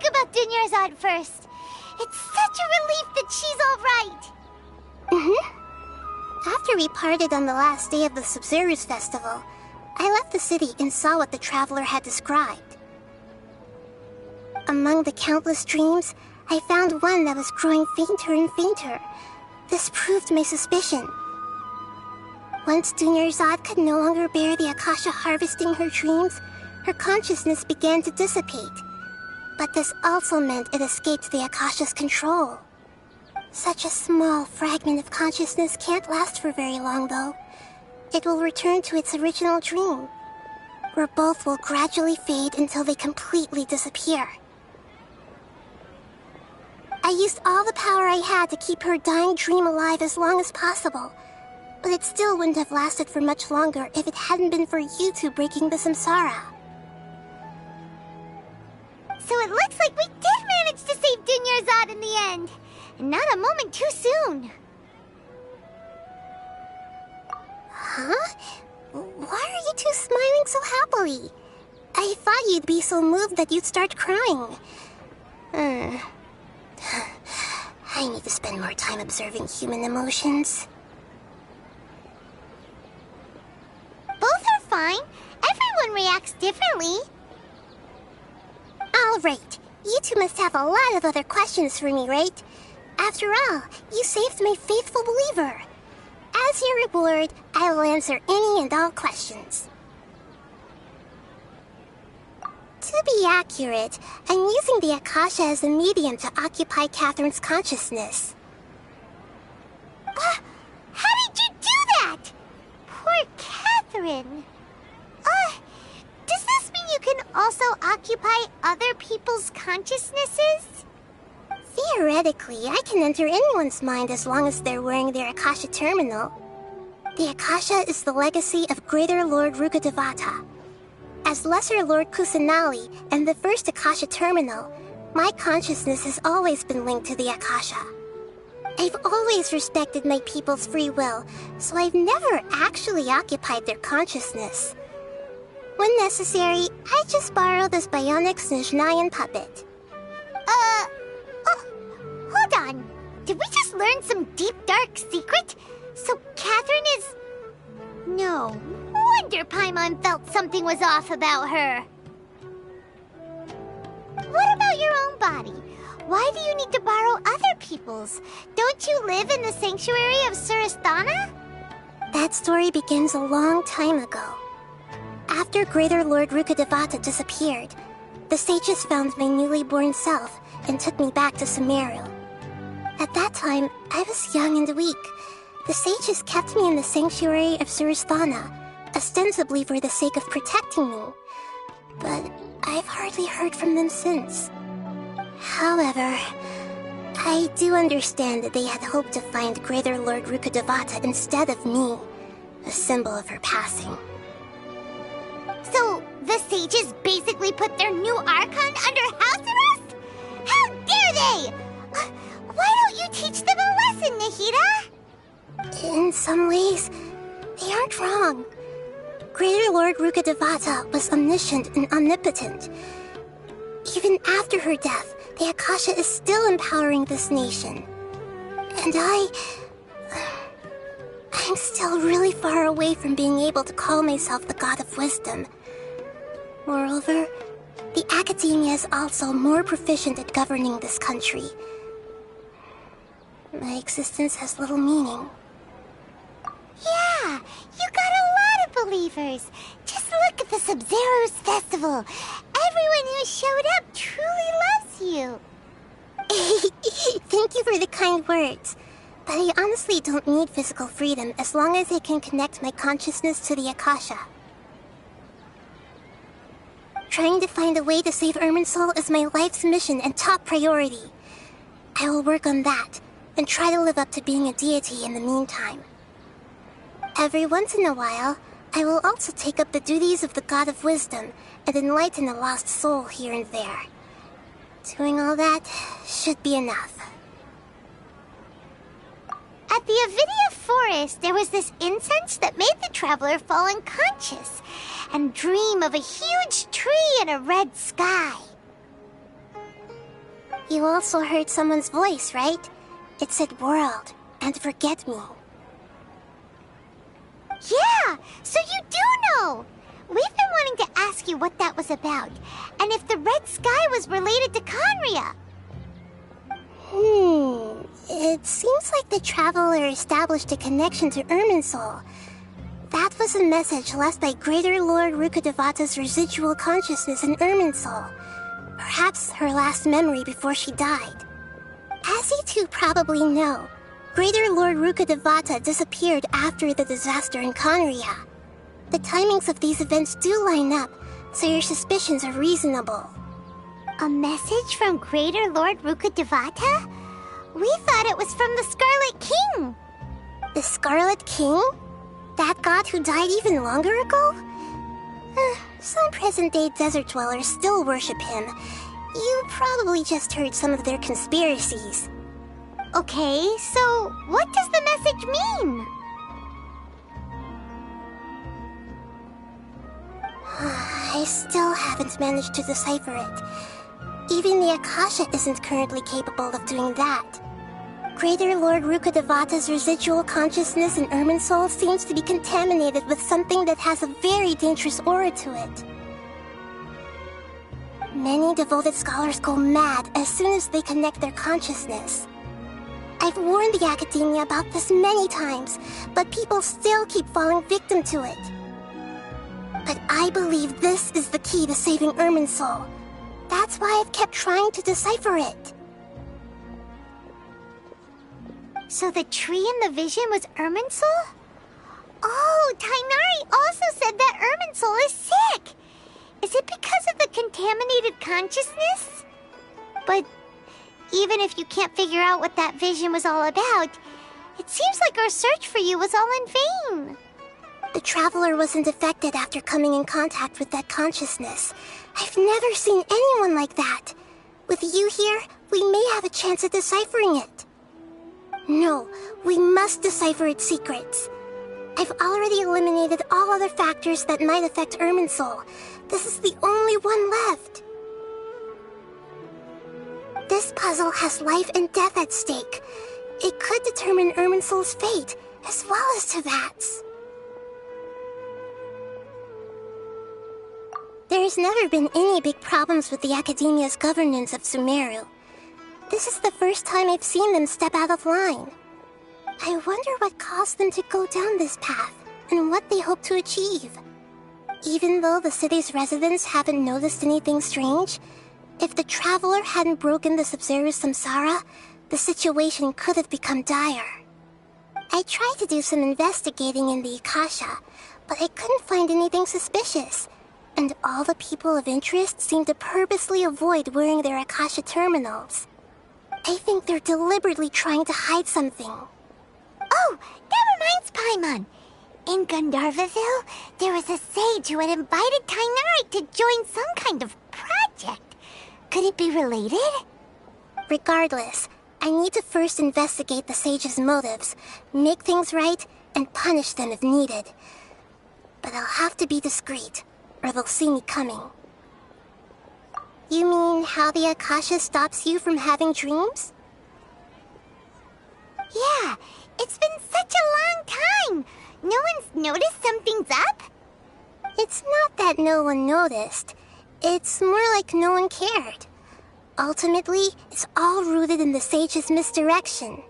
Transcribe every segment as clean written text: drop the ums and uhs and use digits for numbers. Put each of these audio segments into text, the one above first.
talk about Dunyarzad first. It's such a relief that she's all right. After we parted on the last day of the Sub-Zero's festival, I left the city and saw what the traveler had described. Among the countless dreams, I found one that was growing fainter and fainter. This proved my suspicion. Once Dunyarzad could no longer bear the Akasha harvesting her dreams, her consciousness began to dissipate. But this also meant it escaped the Akasha's control. Such a small fragment of consciousness can't last for very long, though. It will return to its original dream, where both will gradually fade until they completely disappear. I used all the power I had to keep her dying dream alive as long as possible, but it still wouldn't have lasted for much longer if it hadn't been for you two breaking the samsara. So it looks like we did manage to save Dunyarzad in the end, and not a moment too soon. Huh? Why are you two smiling so happily? I thought you'd be so moved that you'd start crying. I need to spend more time observing human emotions. Both are fine. Everyone reacts differently. Alright, you two must have a lot of other questions for me, right? After all, you saved my faithful believer. As your reward, I will answer any and all questions. To be accurate, I'm using the Akasha as a medium to occupy Catherine's consciousness. How did you do that? Poor Catherine. Does this mean you can also occupy other people's consciousnesses? Theoretically, I can enter anyone's mind as long as they're wearing their Akasha terminal. The Akasha is the legacy of Greater Lord Rukkhadevata. As Lesser Lord Kusanali and the first Akasha terminal, my consciousness has always been linked to the Akasha. I've always respected my people's free will, so I've never actually occupied their consciousness. When necessary, I just borrow this bionic Snezhnayan puppet. Hold on. Did we just learn some deep, dark secret? So Catherine is... No wonder Paimon felt something was off about her. What about your own body? Why do you need to borrow other people's? Don't you live in the sanctuary of Surasthana? That story begins a long time ago. After Greater Lord Rukkhadevata disappeared, the sages found my newly born self and took me back to Sumeru. At that time, I was young and weak. The sages kept me in the sanctuary of Surasthana, ostensibly for the sake of protecting me. But I've hardly heard from them since. However, I do understand that they had hoped to find Greater Lord Rukkhadevata instead of me, a symbol of her passing. So, the sages basically put their new Archon under house arrest? How dare they! Why don't you teach them a lesson, Nahida? In some ways, they aren't wrong. Greater Lord Rukkhadevata was omniscient and omnipotent. Even after her death, the Akasha is still empowering this nation. And I'm still really far away from being able to call myself the God of Wisdom. Moreover, the academia is also more proficient at governing this country. My existence has little meaning. Yeah, you got a lot of believers. Just look at the Sub-Zero's festival. Everyone who showed up truly loves you. Thank you for the kind words. But I honestly don't need physical freedom as long as I can connect my consciousness to the Akasha. Trying to find a way to save Irminsul is my life's mission and top priority. I will work on that, and try to live up to being a deity in the meantime. Every once in a while, I will also take up the duties of the God of Wisdom and enlighten a lost soul here and there. Doing all that should be enough. At the Avidia forest, there was this incense that made the traveler fall unconscious and dream of a huge tree and a red sky. You also heard someone's voice, right? It said world and forget me. Yeah, so you do know! We've been wanting to ask you what that was about, and if the red sky was related to Conria. It seems like the Traveler established a connection to Irminsul. That was a message left by Greater Lord Rukkhadevata's residual consciousness in Irminsul. Perhaps her last memory before she died. As you two probably know, Greater Lord Rukkhadevata disappeared after the disaster in Conria. The timings of these events do line up, so your suspicions are reasonable. A message from Greater Lord Rukkhadevata? We thought it was from the Scarlet King. The Scarlet King? That god who died even longer ago? Some present-day desert dwellers still worship him. You probably just heard some of their conspiracies. Okay, so what does the message mean? I still haven't managed to decipher it. Even the Akasha isn't currently capable of doing that. Greater Lord Rukkhadevata's residual consciousness in Irminsul seems to be contaminated with something that has a very dangerous aura to it. Many devoted scholars go mad as soon as they connect their consciousness. I've warned the Academia about this many times, but people still keep falling victim to it. But I believe this is the key to saving Irminsul. That's why I've kept trying to decipher it. So the tree in the vision was Irminsul? Oh, Tighnari also said that Irminsul is sick! Is it because of the contaminated consciousness? But even if you can't figure out what that vision was all about, it seems like our search for you was all in vain. The Traveler wasn't affected after coming in contact with that consciousness. I've never seen anyone like that. With you here, we may have a chance at deciphering it. No, we must decipher its secrets. I've already eliminated all other factors that might affect Irminsul. This is the only one left. This puzzle has life and death at stake. It could determine Irminsul's fate, as well as Tevat's. There's never been any big problems with the Academia's governance of Sumeru. This is the first time I've seen them step out of line. I wonder what caused them to go down this path, and what they hope to achieve. Even though the city's residents haven't noticed anything strange, if the Traveler hadn't broken the Sub-Zero Samsara, the situation could have become dire. I tried to do some investigating in the Akasha, but I couldn't find anything suspicious. And all the people of interest seem to purposely avoid wearing their Akasha terminals. I think they're deliberately trying to hide something. Oh, that reminds Paimon. In Gandharvaville, there was a sage who had invited Tighnari to join some kind of project. Could it be related? Regardless, I need to first investigate the sage's motives, make things right, and punish them if needed. But I'll have to be discreet, or they'll see me coming. You mean how the Akasha stops you from having dreams? Yeah, it's been such a long time. No one's noticed something's up? It's not that no one noticed. It's more like no one cared. Ultimately, it's all rooted in the sage's misdirection.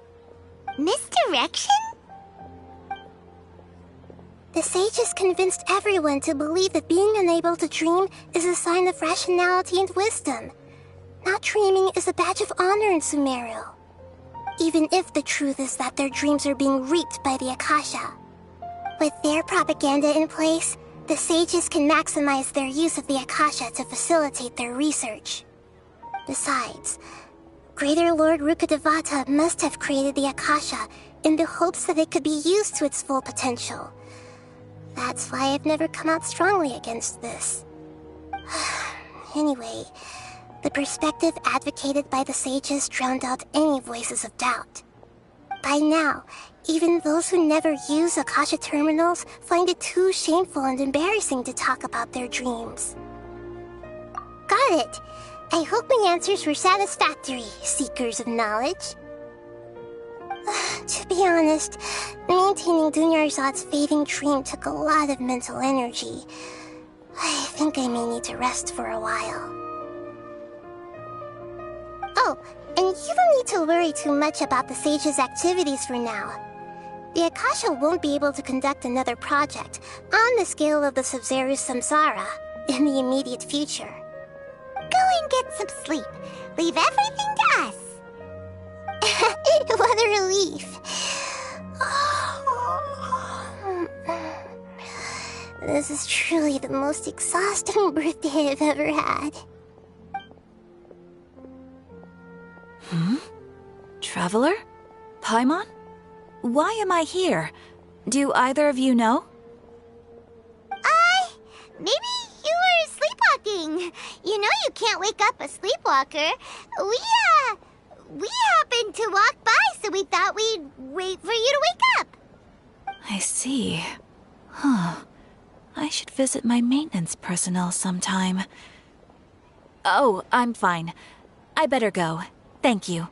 Misdirection? The sage has convinced everyone to believe that being unable to dream is a sign of rationality and wisdom. Not dreaming is a badge of honor in Sumeru. Even if the truth is that their dreams are being reaped by the Akasha. With their propaganda in place, the sages can maximize their use of the Akasha to facilitate their research. Besides, Greater Lord Rukkhadevata must have created the Akasha in the hopes that it could be used to its full potential. That's why I've never come out strongly against this. Anyway, the perspective advocated by the sages drowned out any voices of doubt. By now, even those who never use Akasha terminals find it too shameful and embarrassing to talk about their dreams. Got it! I hope my answers were satisfactory, seekers of knowledge. To be honest, maintaining Dunyarzad's fading dream took a lot of mental energy. I think I may need to rest for a while. Oh, and you don't need to worry too much about the Sage's activities for now. The Akasha won't be able to conduct another project on the scale of the Sub-Zero Samsara in the immediate future. Go and get some sleep. Leave everything to us. What a relief. This is truly the most exhausting birthday I've ever had. Traveler? Paimon? Why am I here? Do either of you know? Maybe you were sleepwalking. You know you can't wake up a sleepwalker. We happened to walk by, so we thought we'd wait for you to wake up. I see. I should visit my maintenance personnel sometime. Oh, I'm fine. I better go. Thank you.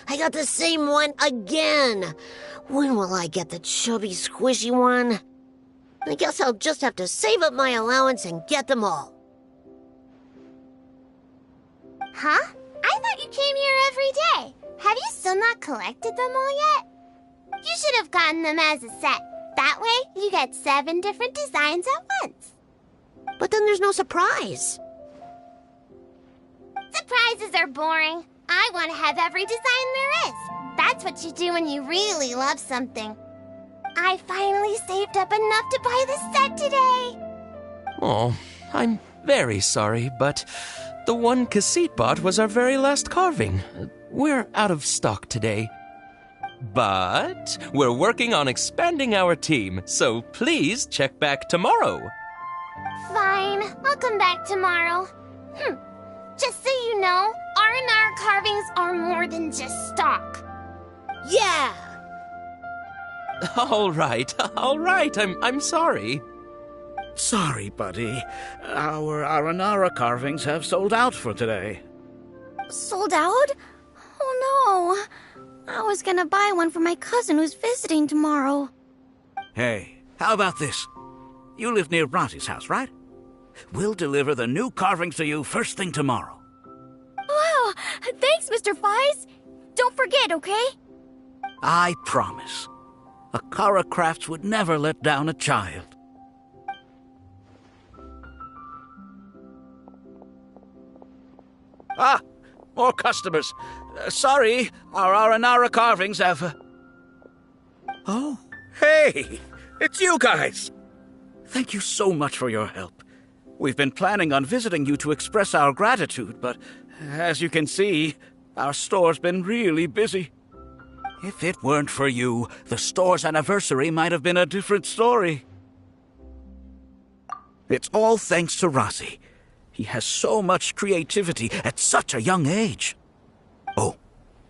I got the same one again. When will I get the chubby, squishy one? I guess I'll just have to save up my allowance and get them all. Huh? I thought you came here every day. Have you still not collected them all yet? You should have gotten them as a set. That way, you get 7 different designs at once. But then there's no surprise. Surprises are boring. I want to have every design there is. That's what you do when you really love something. I finally saved up enough to buy the set today. Oh, I'm very sorry, but the one Cassette bought was our very last carving. We're out of stock today. But we're working on expanding our team, so please check back tomorrow. Fine, I'll come back tomorrow. Just so you know, R&R carvings are more than just stock. Yeah! All right. I'm sorry. Sorry, buddy. Our Aranara carvings have sold out for today. Sold out? Oh no. I was gonna buy one for my cousin who's visiting tomorrow. Hey, how about this? You live near Bronte's house, right? We'll deliver the new carvings to you first thing tomorrow. Wow! Thanks, Mr. Fies! Don't forget, okay? I promise. Akara Crafts would never let down a child. Ah! More customers. Sorry, our Aranara carvings have... Oh, hey! It's you guys! Thank you so much for your help. We've been planning on visiting you to express our gratitude, but as you can see, our store's been really busy. If it weren't for you, the store's anniversary might have been a different story. It's all thanks to Razi. He has so much creativity at such a young age. Oh,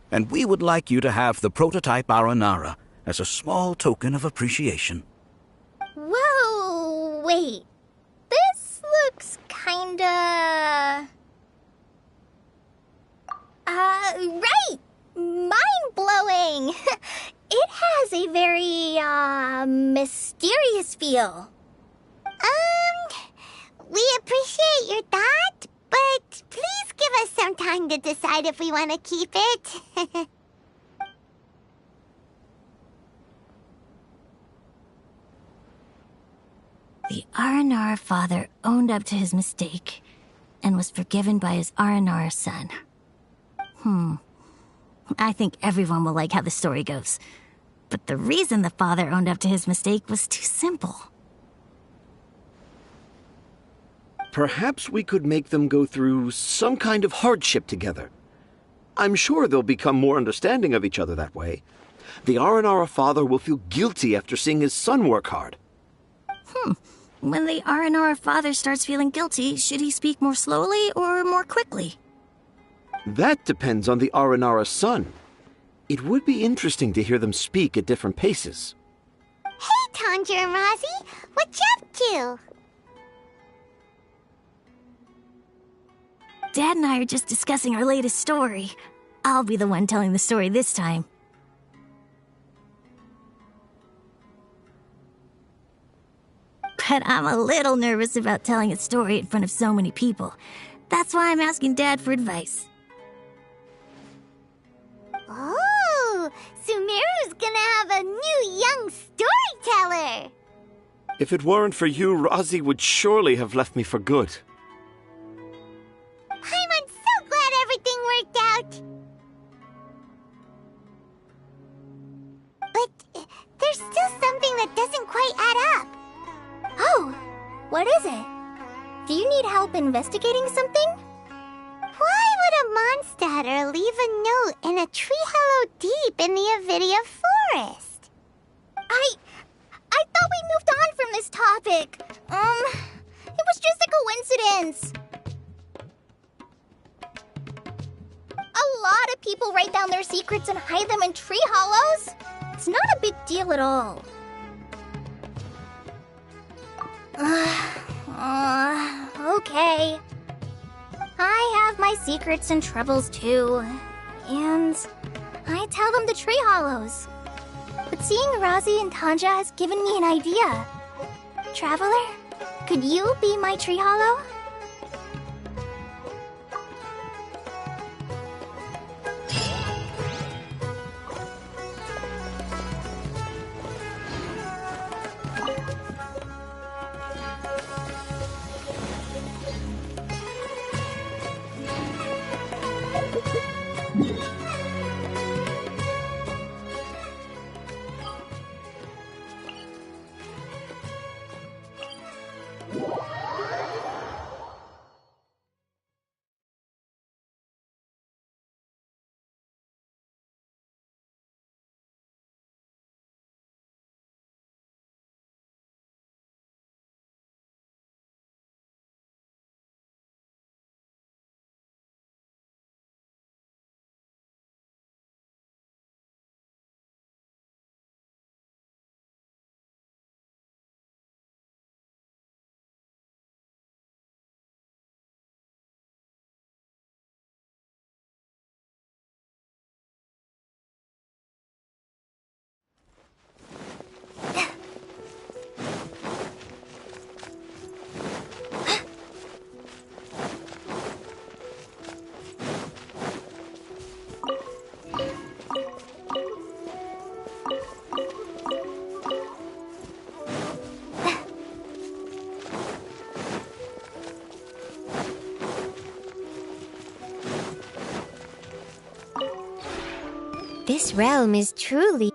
and we would like you to have the prototype Aranara as a small token of appreciation. Whoa, wait. This looks kinda... right! Mind-blowing! It has a very, mysterious feel. We appreciate your thought, but please give us some time to decide if we want to keep it. The Aranara father owned up to his mistake and was forgiven by his Aranara son. I think everyone will like how the story goes. But the reason the father owned up to his mistake was too simple. Perhaps we could make them go through some kind of hardship together. I'm sure they'll become more understanding of each other that way. The Aranara father will feel guilty after seeing his son work hard. When the Aranara father starts feeling guilty, should he speak more slowly or more quickly? That depends on the Aranara son. It would be interesting to hear them speak at different paces. Hey, Tanja and Razi, what you up to? Dad and I are just discussing our latest story. I'll be the one telling the story this time. But I'm a little nervous about telling a story in front of so many people. That's why I'm asking Dad for advice. Oh, Sumeru's gonna have a new young storyteller. If it weren't for you, Razi would surely have left me for good. I'm so glad everything worked out. But there's still something that doesn't quite add up. Oh, what is it? Do you need help investigating something? Why would a Mondstatter leave a note in a tree hollow deep in the Avidia forest? I thought we moved on from this topic. It was just a coincidence. A lot of people write down their secrets and hide them in tree hollows. It's not a big deal at all. Okay. I have my secrets and troubles too. And I tell them to tree hollows. But seeing Razi and Tanja has given me an idea. Traveler, could you be my tree hollow? This realm is truly...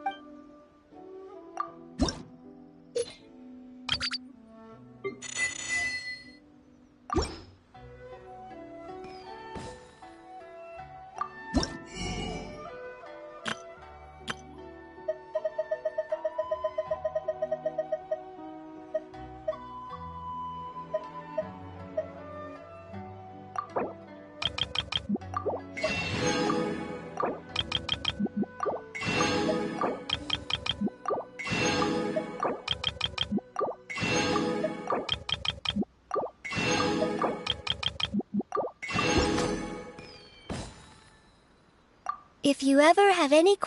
If you ever have any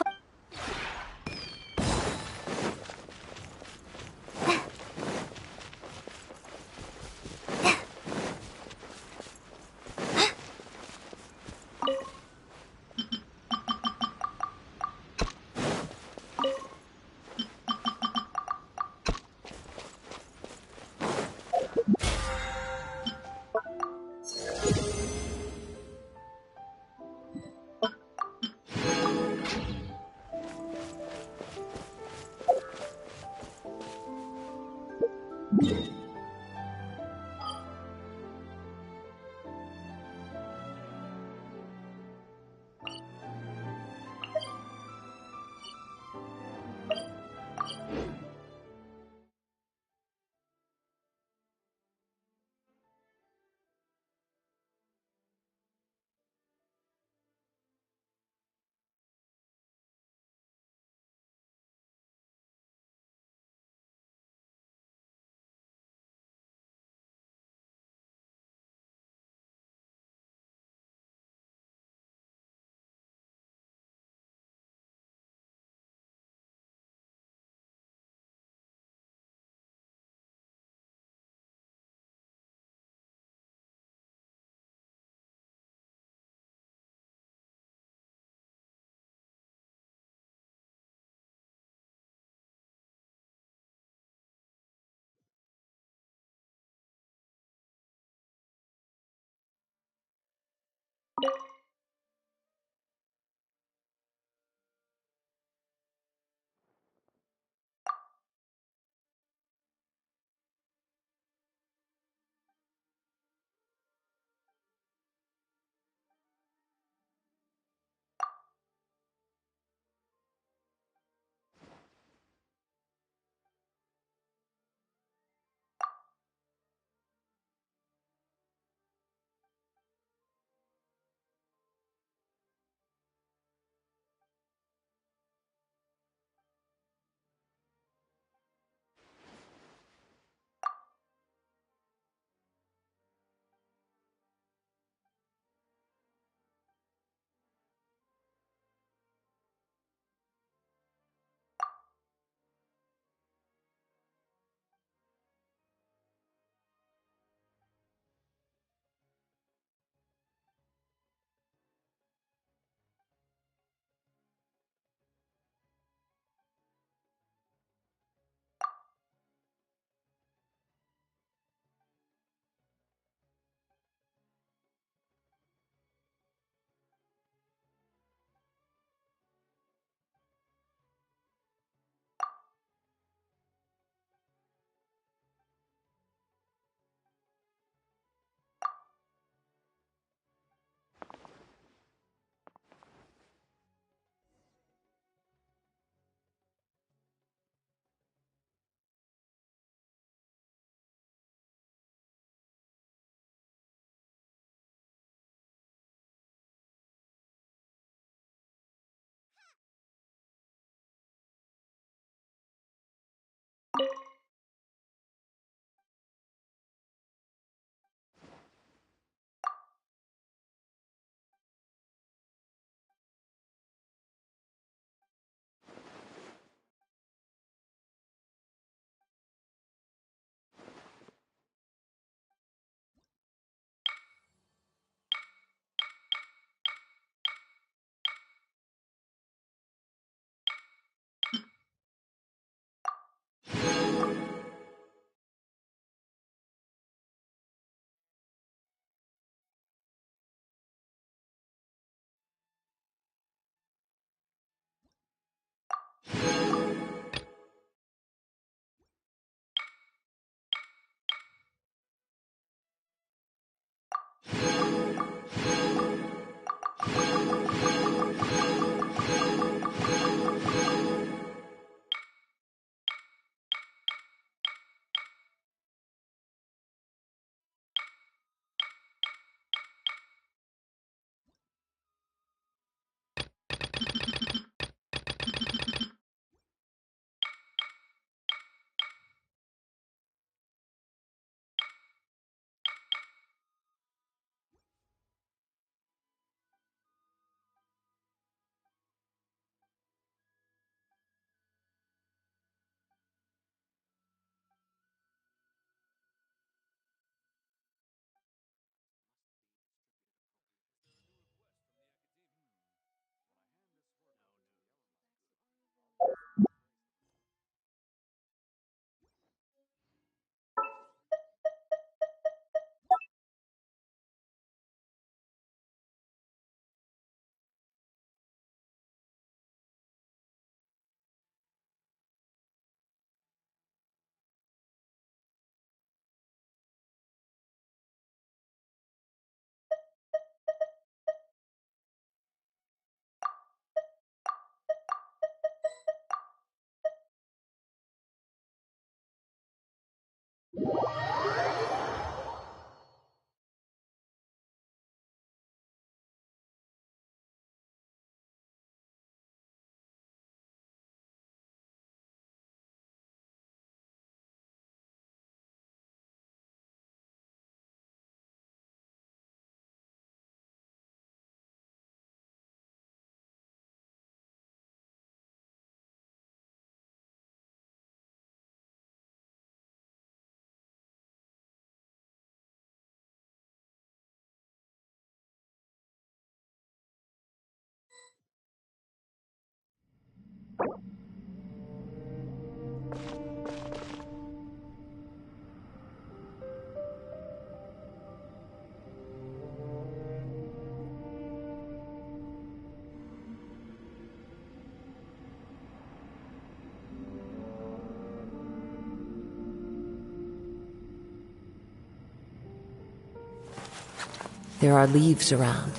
There are leaves around,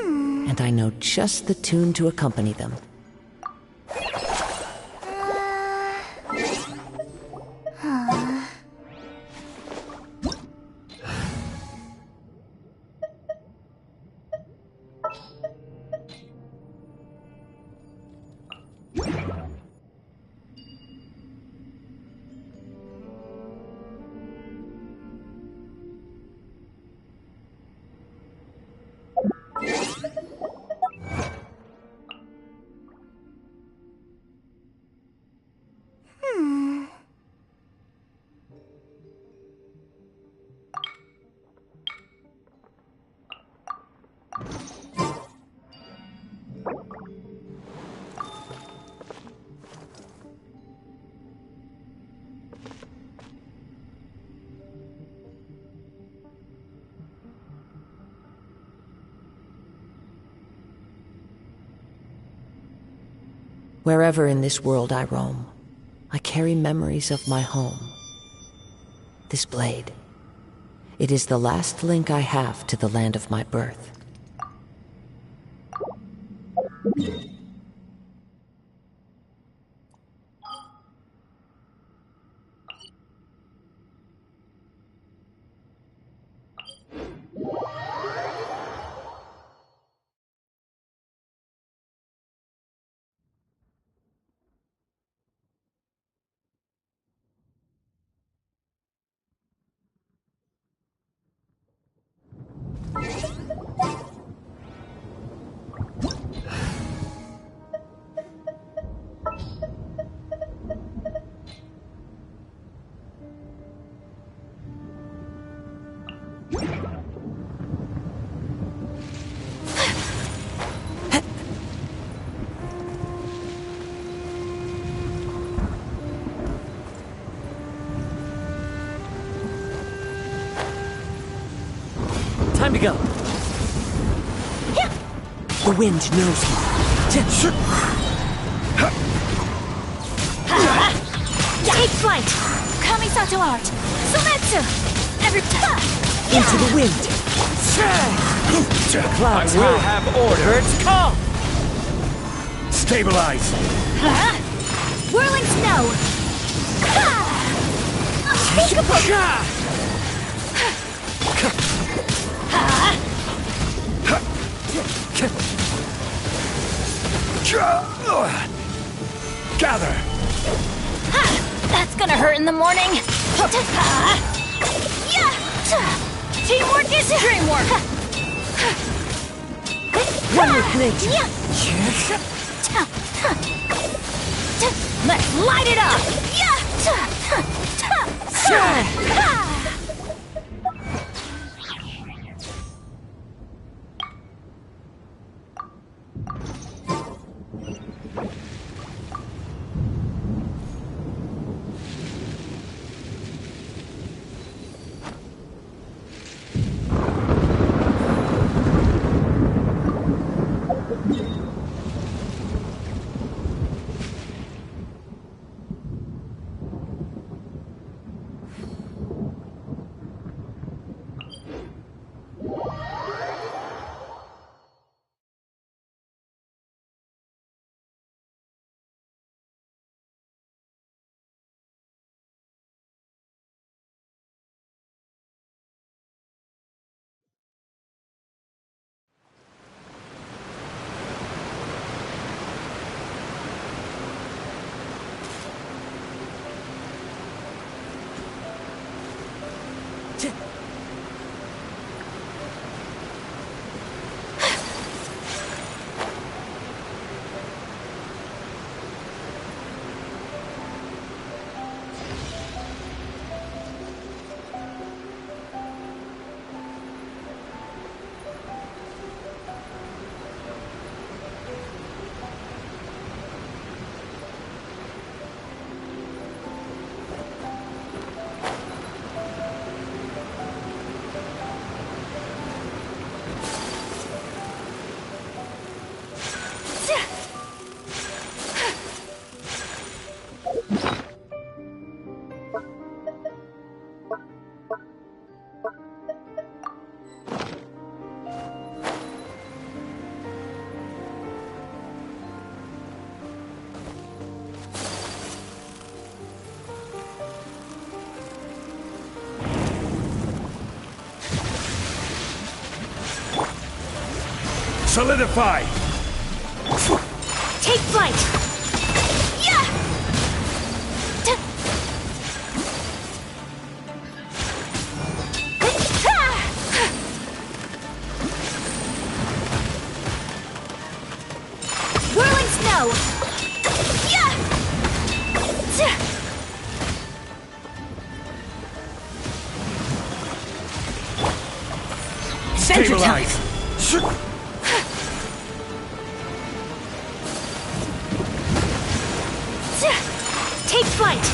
and I know just the tune to accompany them. Wherever in this world I roam, I carry memories of my home. This blade, it is the last link I have to the land of my birth. Time to go. The wind knows me. Take flight! Kamisato art! Sumetsu! Into the wind. Clouds I will high. have order. Birds calm. Stabilize. Whirling snow! Gather. That's gonna hurt in the morning! Teamwork is dreamwork! One with nature. Let's light it up! Solidify! Take flight! Yeah! Whirling snow! Yeah! Stabilize! Take flight!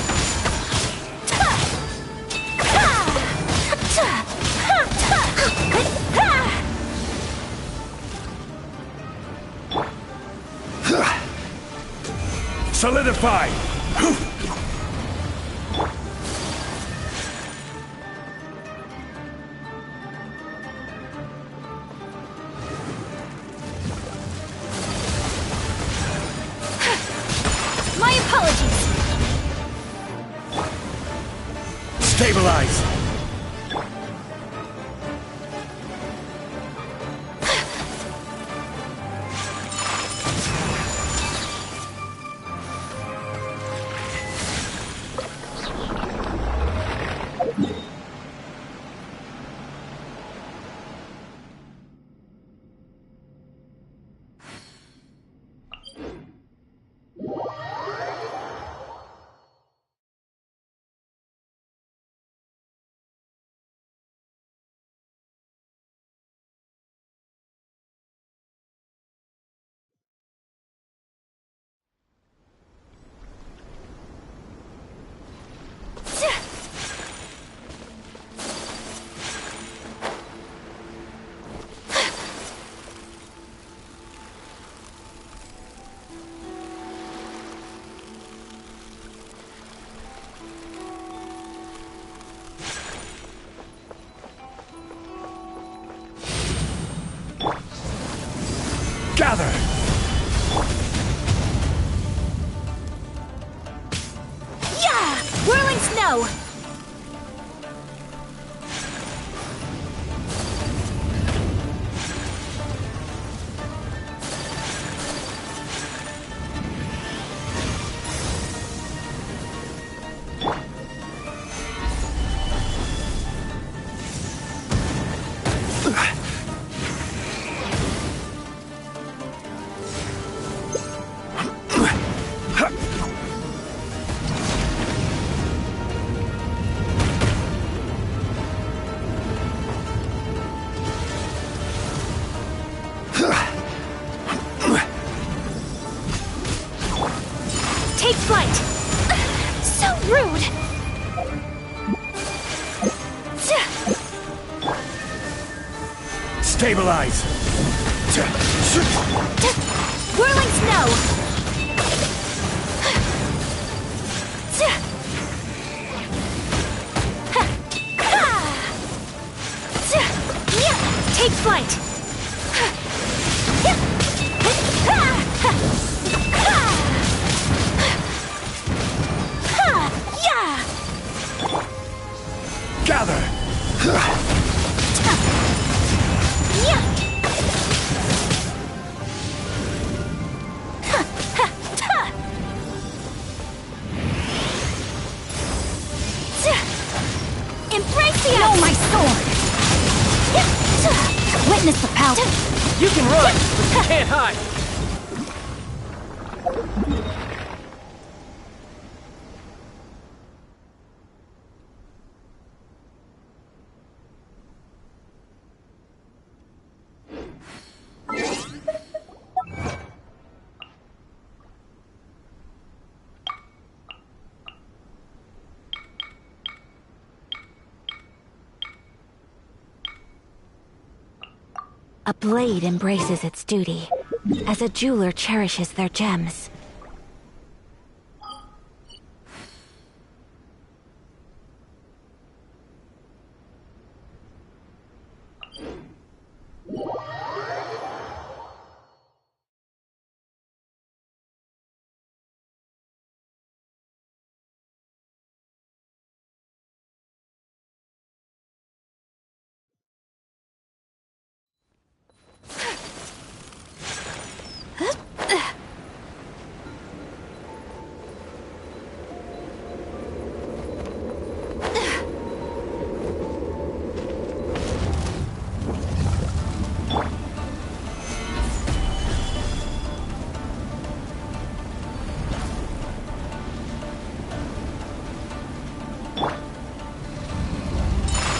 Solidify! My apologies! Stabilize! Gather! Yeah! Whirling snow! Take flight! So rude! Stabilize! Whirling snow! Take flight! Gather! Embrace know my sword! Witness the power! You can run, but you can't hide! A blade embraces its duty, as a jeweler cherishes their gems.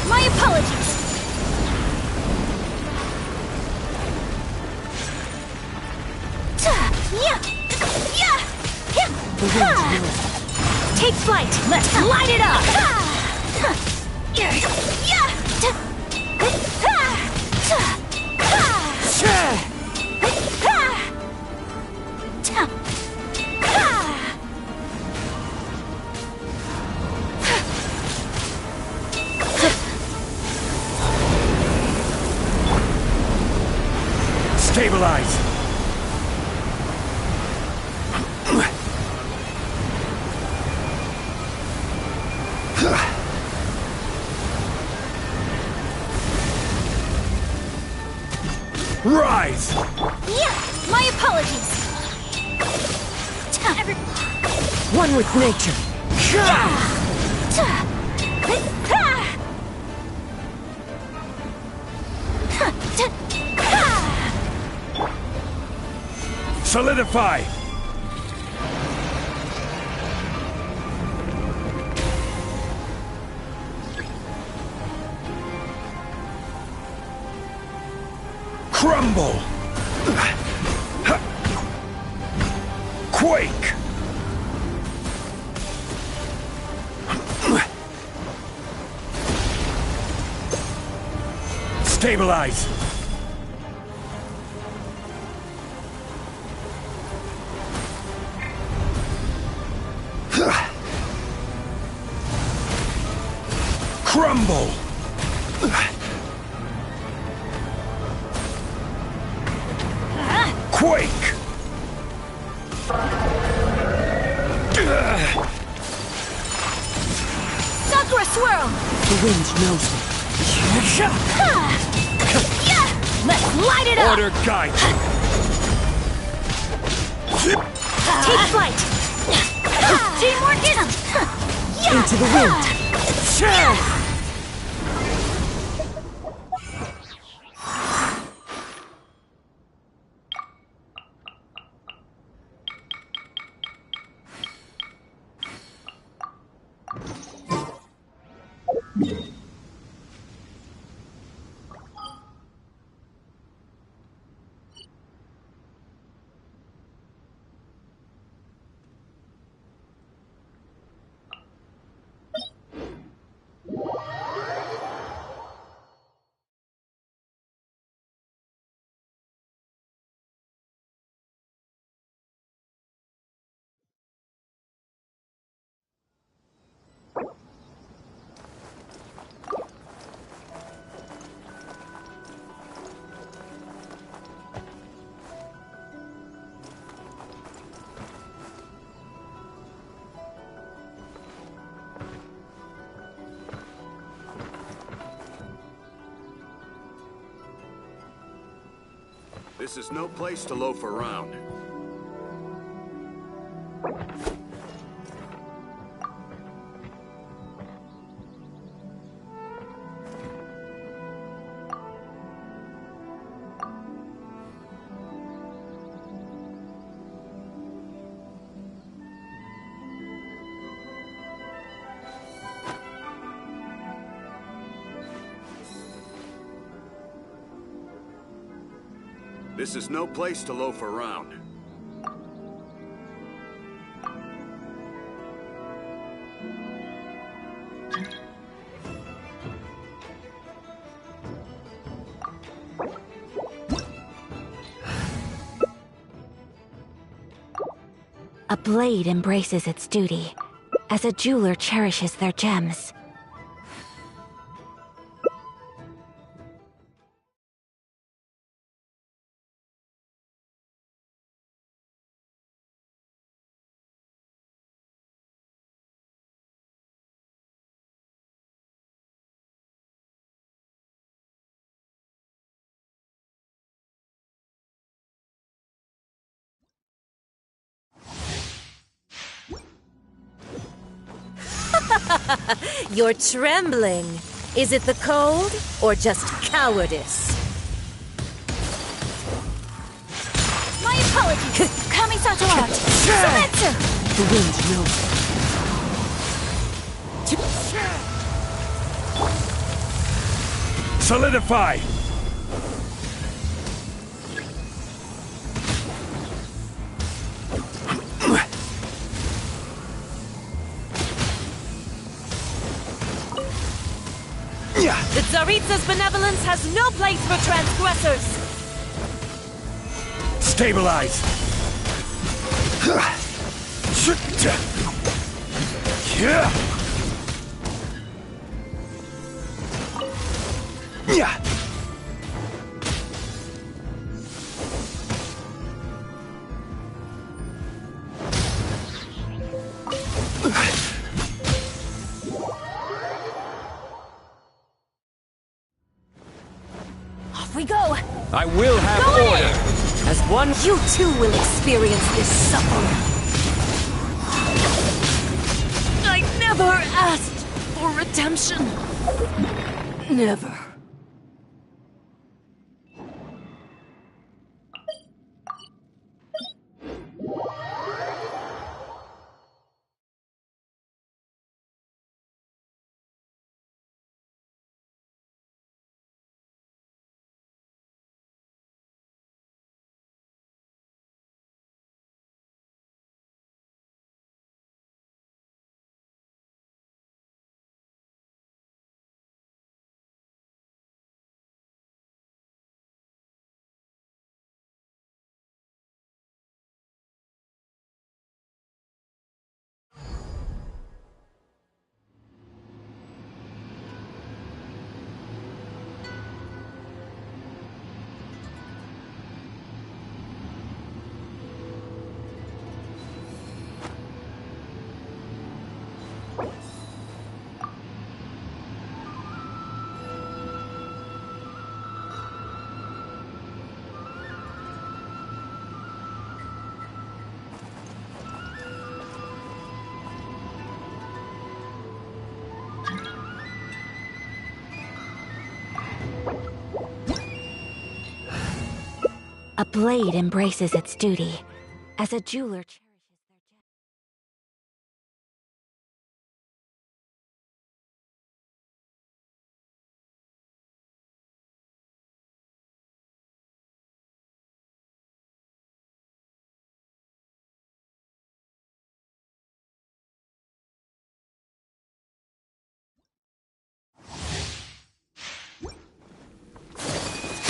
My apologies! Take flight! Let's light it up! Stabilize! Rise! My apologies! One with nature. Solidify! Crumble! Quake! Stabilize! Crumble! Quake! Sakura swirl! The wind knows me. Let's light it up! Order guide! Take flight! Teamwork Into the wind. This is no place to loaf around. This is no place to loaf around. A blade embraces its duty, as a jeweler cherishes their gems. You're trembling. Is it the cold or just cowardice? My apologies! Kamisato out! Sumetsu! The wind knows. Solidify! The Tsaritsa's benevolence has no place for transgressors! Stabilize! Off we go! I will have Go order! in! As one... You too will experience this suffering! I never asked for redemption! Never. A blade embraces its duty, as a jeweler cherishes their gem.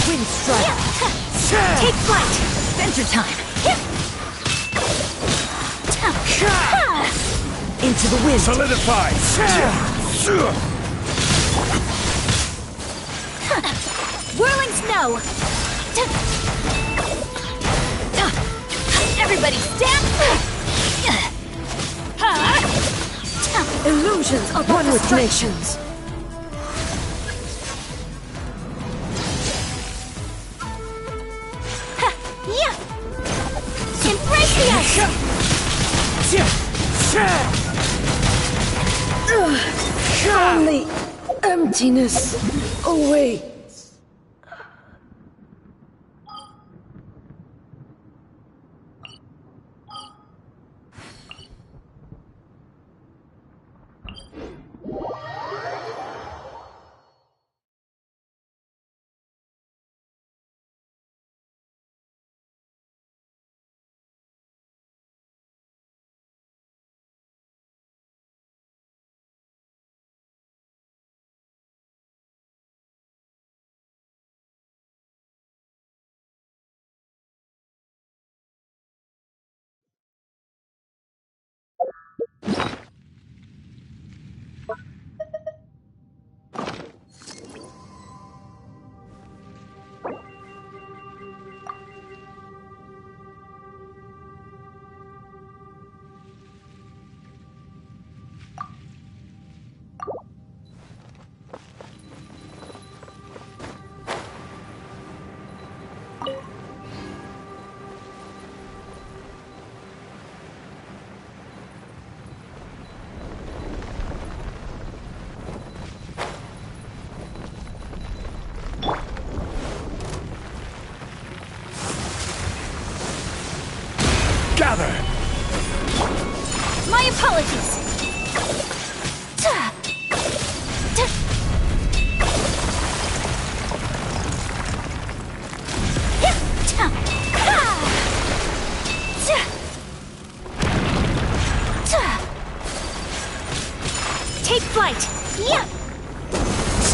Wind strike! Take flight! Adventure time! Into the wind! Solidify! Whirling snow! Everybody stand! Illusions of one with nations! Embrace the ice! Only emptiness awaits.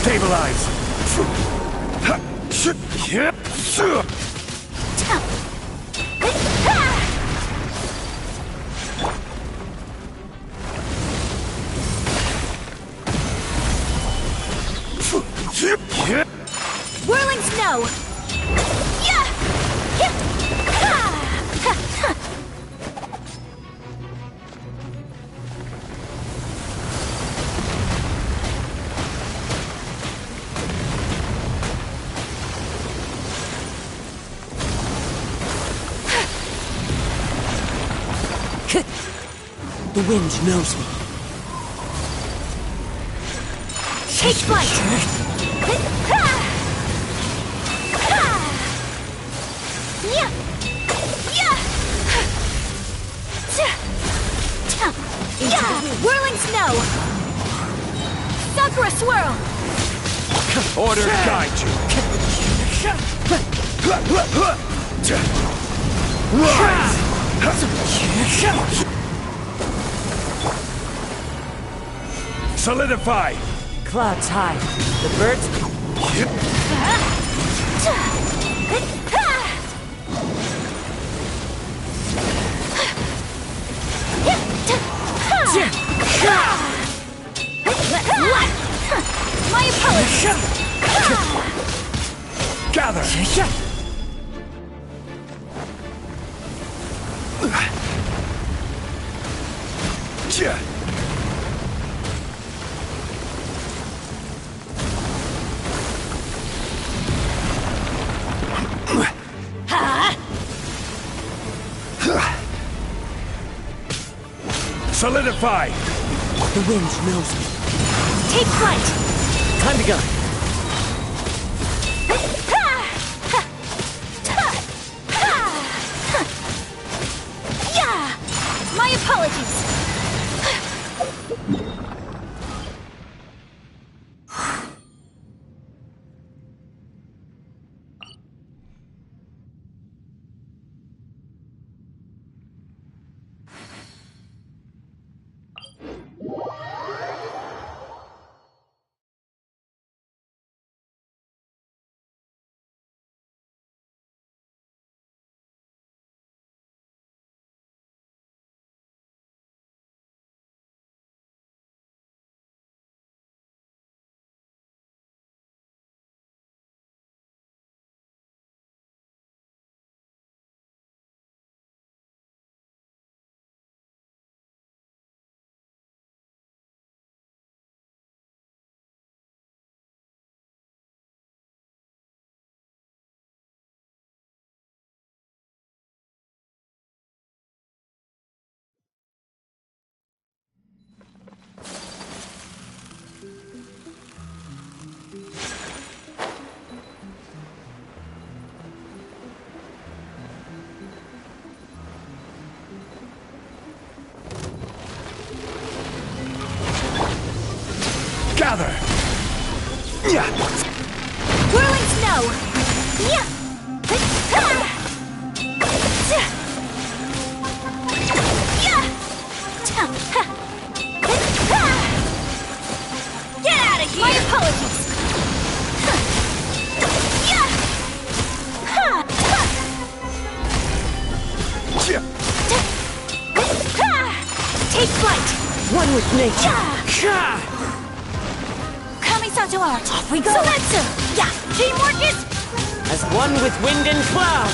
Stabilize! Whirling snow! Yeah! The wind knows me. Take flight! Whirling snow! Sakura swirl! Order guide you! Rise! Solidify! Clouds high. The birds... My apologies! Gather! Solidify! The wind knows me. Take flight! Time to go. Yeah! My apologies! Gather! Whirling snow! Get out of here! My apologies! Take flight! One with nature. Kamisato art! Off we go! Sometsu! Yeah! Teamwork is... As one with wind and cloud.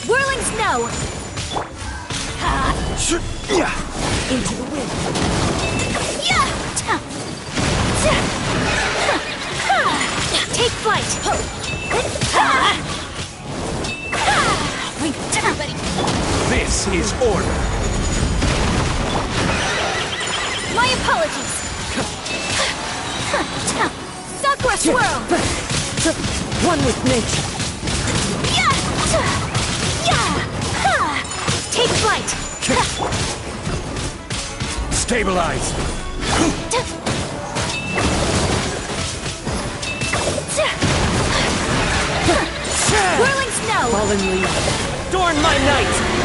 Whirling snow! Into the wind! This is order. My apologies! Sakura Swirl! One with nature. Take flight! Stabilize. Whirling snow! Fallen leaf. Adorn my night!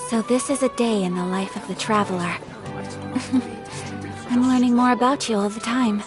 So this is a day in the life of the Traveler. I'm learning more about you all the time.